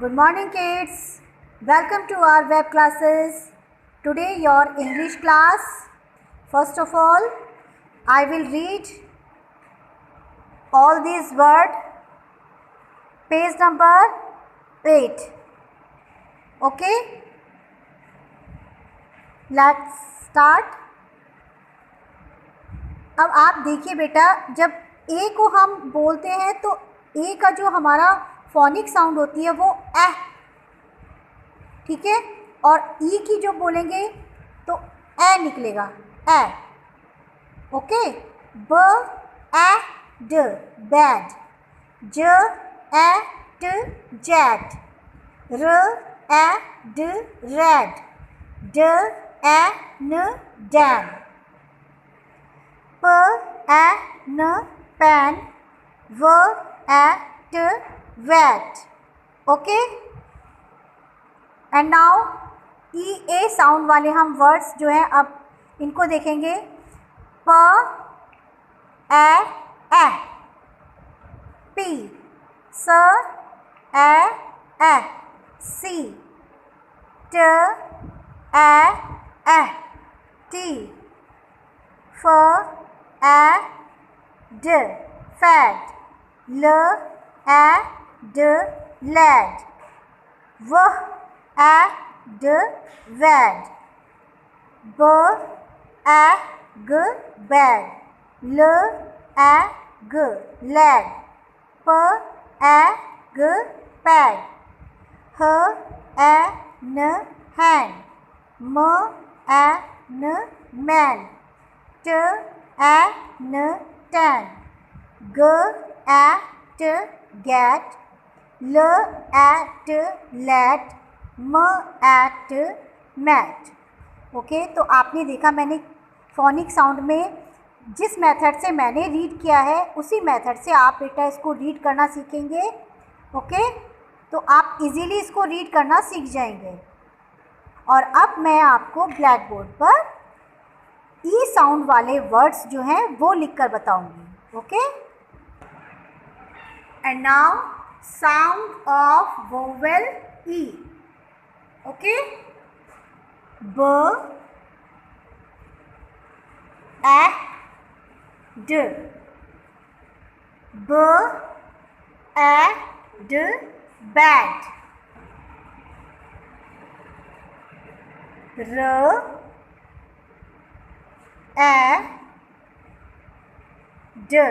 Good morning kids. Welcome to our web classes. Today your English class. First of all, I will read all these words. Page number 8. Okay? Let's start. अब आप देखिए बेटा, जब ए को हम बोलते हैं तो ए का जो हमारा फोनिक साउंड होती है वो ए, ठीक है, और ई की जो बोलेंगे तो ए निकलेगा, ए। ओके, ब ए ड बैड, ज ए ट जेट, र ए ड रेड, ड ए न डैन, प ए न पैन, व ए ट wet. Okay, and now E A sound वाले हम वर्ड्स जो है अब इनको देखेंगे। प ए पी, स ए सी, ट ए टी, फ ए ड फैट, ल ए ड लैड, व ए ड वैड, ब ए ग बैड, ल ए ग लैड, प ए ग पैड, ह ए न हैंड, म ए न मैन, ट ए न टैन, ग ए ट गेट, ल एट लेट, म एट मैट। ओके, तो आपने देखा मैंने फोनिक साउंड में जिस मेथड से मैंने रीड किया है उसी मेथड से आप बेटा इसको रीड करना सीखेंगे। ओके, तो आप इजीली इसको रीड करना सीख जाएंगे। और अब मैं आपको ब्लैक बोर्ड पर ई साउंड वाले वर्ड्स जो हैं वो लिख कर बताऊँगी। Okay, and now sound of vowel E. Okay, b a d, b a d bad, r a d